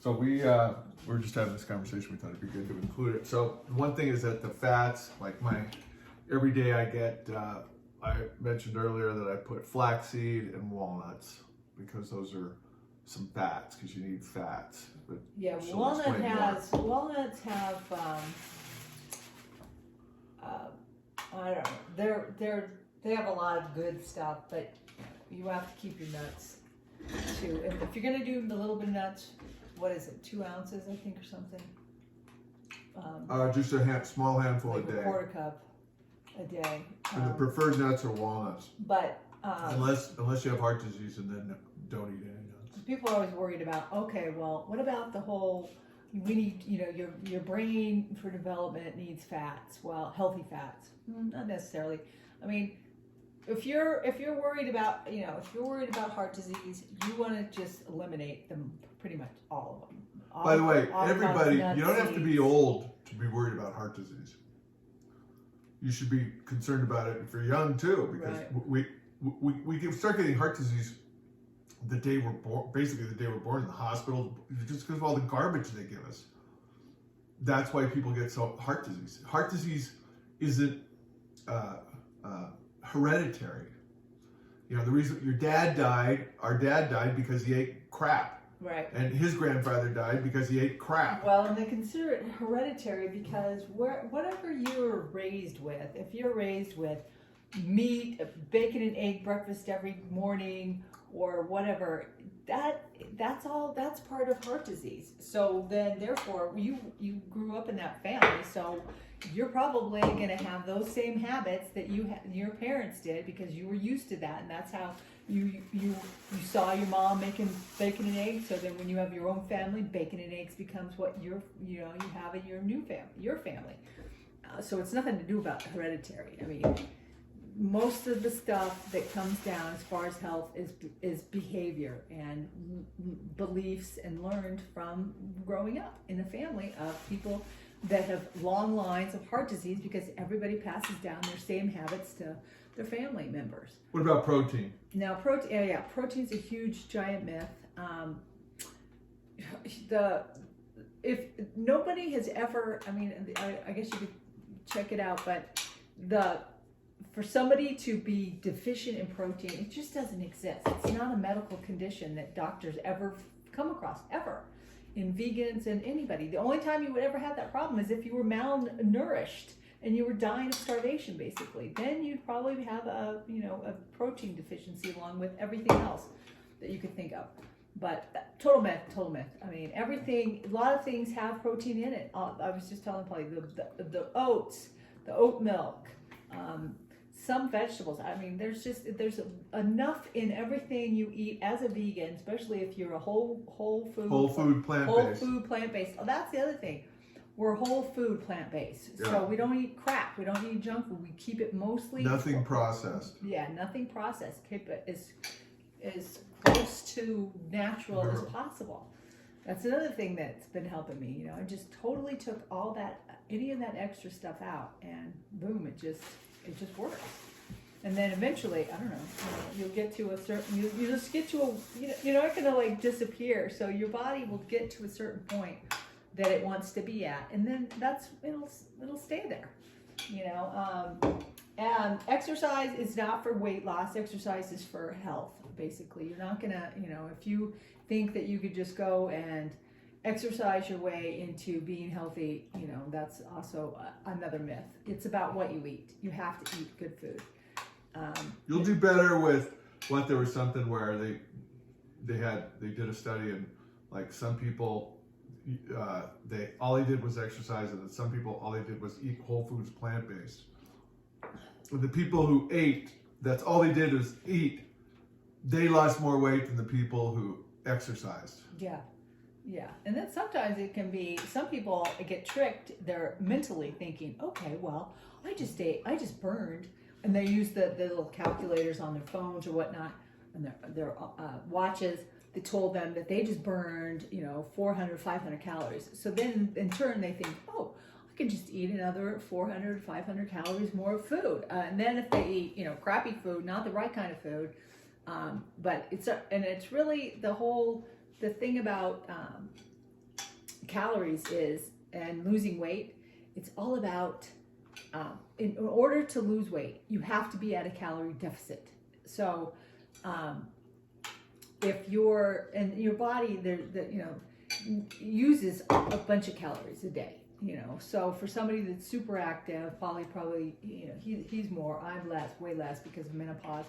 So we're just having this conversation. We thought it'd be good to include it. So one thing is that the fats, like every day I get, I mentioned earlier that I put flaxseed and walnuts because those are some fats because you need fats. But Yeah, she'll walnuts explain more. have I don't know. They have a lot of good stuff, but you have to keep your nuts too. If you're gonna do a little bit of nuts, what is it? 2 ounces, I think, or something. Just a small handful Like a day. a quarter cup a day. And the preferred nuts are walnuts, But unless you have heart disease, and then don't eat any nuts. people are always worried about, okay, well, what about the whole, we need, your brain for development needs fats. Well, healthy fats. Not necessarily. I mean, if you're worried about, if you're worried about heart disease, you want to just eliminate them, pretty much all of them. By the way, Avocados, everybody, nuts, you don't have to be seeds. old to be worried about heart disease. You should be concerned about it if you're young too, because Right. we can start getting heart disease the day we're born, basically the day we're born in the hospital, just because of all the garbage they give us. That's why people get heart disease. Heart disease isn't hereditary. The reason our dad died because he ate crap. Right. And his grandfather died because he ate crap. Well, and they consider it hereditary because whatever you're raised with, if you're raised with meat, bacon and egg breakfast every morning, or whatever, that's part of heart disease. So then, therefore, you grew up in that family, so you're probably going to have those same habits that your parents did because you were used to that, and that's how you saw your mom making bacon and eggs. So then, when you have your own family, bacon and eggs becomes what you have in your family. So it's nothing to do about hereditary. I mean, most of the stuff that comes down as far as health is behavior and beliefs and learned from growing up in a family of people that have long lines of heart disease because everybody passes down their same habits to their family members. What about protein? Now, protein's a huge giant myth. If nobody has ever, I mean, I guess you could check it out, but for somebody to be deficient in protein, it just doesn't exist. It's not a medical condition that doctors ever come across, ever, in vegans and anybody. The only time you would ever have that problem is if you were malnourished and you were dying of starvation, basically. Then you'd probably have a protein deficiency along with everything else that you could think of. But total myth. I mean, a lot of things have protein in it. I was just telling Polly, the oats, the oat milk, some vegetables. I mean, there's enough in everything you eat as a vegan, especially if you're a whole food plant-based. Oh, that's the other thing. We're whole food plant-based. Yeah. So we don't eat crap. We don't eat junk food. We keep it mostly Nothing processed. Yeah, nothing processed. Keep it as close to natural as possible. That's another thing that's been helping me. I just totally took any of that extra stuff out, and boom, it just works. And then eventually, I don't know, you'll get to a certain, you just get to you're not going to like disappear. So your body will get to a certain point that it wants to be at, and then it'll stay there. And exercise is not for weight loss. Exercise is for health, basically. You're not gonna, if you think that you could just go and exercise your way into being healthy, that's also another myth. It's about what you eat. You have to eat good food. You'll do better with what. There was something where they did a study, and like some people, all they did was exercise, and then some people all they did was eat whole foods, plant-based. The people who ate, that's all they did was eat, they lost more weight than the people who exercised. Yeah. And then sometimes it can be, some people get tricked. They're mentally thinking, okay, well, I just burned. And they use the little calculators on their phones or whatnot, and their watches. They told them that they just burned, 400, 500 calories. So then in turn they think, oh, I can just eat another 400, 500 calories more of food. And then if they eat, crappy food, not the right kind of food, but it's really the thing about calories is, and losing weight, it's all about, in order to lose weight, you have to be at a calorie deficit. So, if your body, uses a bunch of calories a day, so for somebody that's super active, probably, he's more, I'm less, way less because of menopause.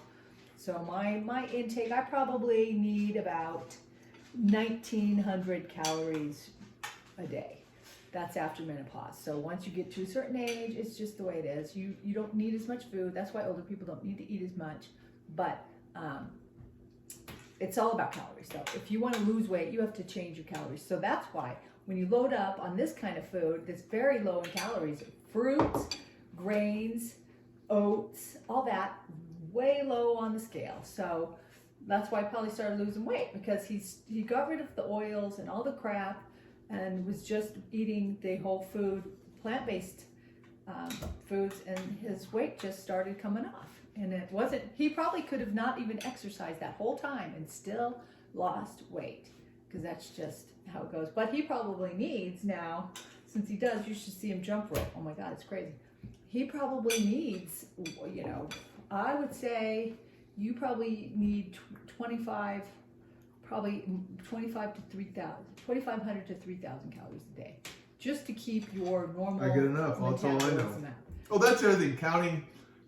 So my intake, I probably need about 1,900 calories a day. That's after menopause. So once you get to a certain age, it's just the way it is. You don't need as much food. That's why older people don't need to eat as much. But it's all about calories. So if you want to lose weight, you have to change your calories. So that's why when you load up on this kind of food that's very low in calories, fruits, grains, oats, all that, way low on the scale. So that's why Polly started losing weight, because he got rid of the oils and all the crap and was just eating the whole food, plant-based foods, and his weight just started coming off. And it wasn't, he probably could have not even exercised that whole time and still lost weight, because that's just how it goes. But he probably needs now, since he does, you should see him jump rope. Oh my God, it's crazy. He probably needs, I would say you probably need 2,500 to 2,500 to 3,000 calories a day, just to keep your normal. I get enough. That's all I know. metabolism out. Oh, that's the other thing.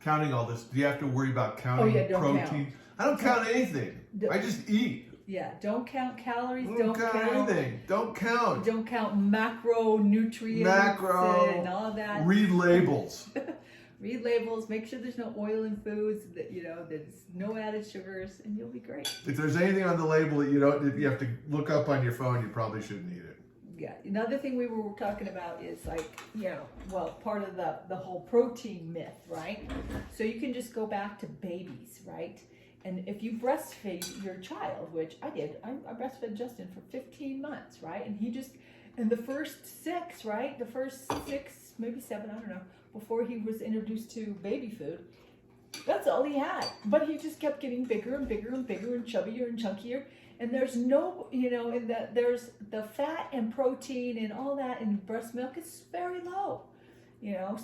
Counting all this. Do you have to worry about counting don't protein? count. I don't count anything. I just eat. Yeah, don't count calories. Don't count anything. Don't count. Don't count macronutrients and all of that. Read labels. Read labels. Make sure there's no oil in foods. That there's no added sugars, and you'll be great. If there's anything on the label that you have to look up on your phone, you probably shouldn't eat it. Yeah. Another thing we were talking about is part of the whole protein myth, right? So you can just go back to babies, right? And if you breastfeed your child, which I did, I breastfed Justin for 15 months, right? And the first 6, right? The first 6, maybe 7, I don't know, before he was introduced to baby food, that's all he had. But he just kept getting bigger and bigger and bigger and chubbier and chunkier. And there's no, there's the fat and protein and all that in breast milk is very low.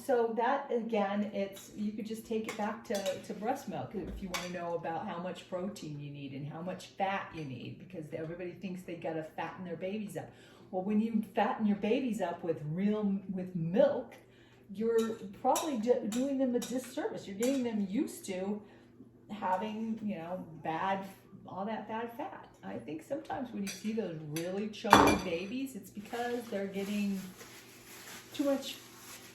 So that, again, you could just take it back to breast milk if you want to know about how much protein you need and how much fat you need, because everybody thinks they got to fatten their babies up. Well, when you fatten your babies up with milk, you're probably doing them a disservice. You're getting them used to having, all that bad fat. I think sometimes when you see those really chunky babies, it's because they're getting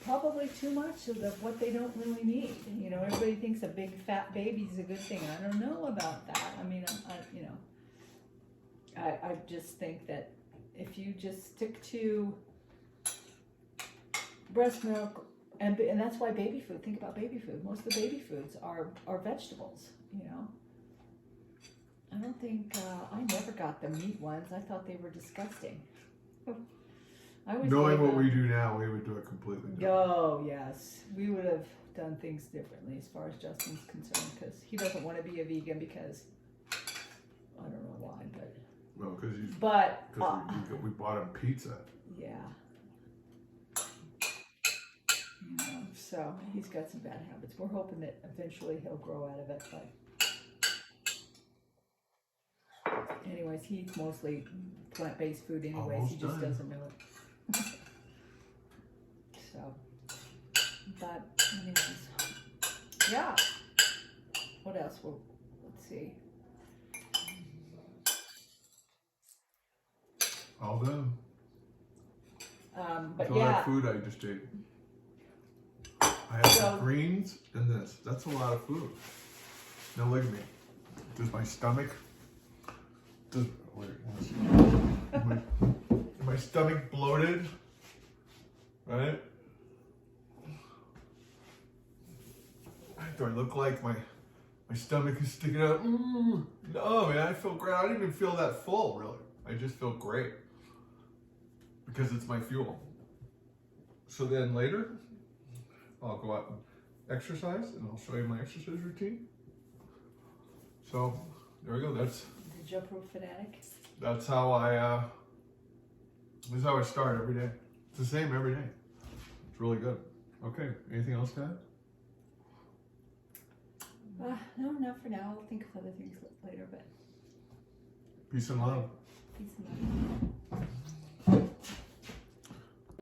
probably too much of what they don't really need. Everybody thinks a big fat baby is a good thing. I don't know about that. I mean, I just think that if you just stick to breast milk, and that's why baby food, think about baby food. Most of the baby foods are vegetables, I don't think, I never got the meat ones. I thought they were disgusting. Knowing what we do now, we would do it completely different. Oh, yes. We would have done things differently as far as Justin's concerned, because he doesn't want to be a vegan because, I don't know why, but... Well, because we bought him pizza. Yeah. So he's got some bad habits. We're hoping that eventually he'll grow out of it, but... Anyways, he eats mostly plant-based food anyways. Almost He just done. doesn't know it. So, but anyways, yeah. What else? Well, let's see. All done. But That's all yeah. that food I just ate. I had some greens and this. That's a lot of food. Now look at me. Does my stomach... my stomach bloated, right? Do I look like my stomach is sticking out? No, man, I feel great. I don't even feel that full, really. I just feel great because it's my fuel. So then later, I'll go out and exercise, and I'll show you my exercise routine. So there we go. That's the Jump Rope Fanatic. That's how I This is how I start every day. It's the same every day. It's really good. Okay, anything else, Dad? No, not for now. I'll think of other things later, but Peace and love. peace and love.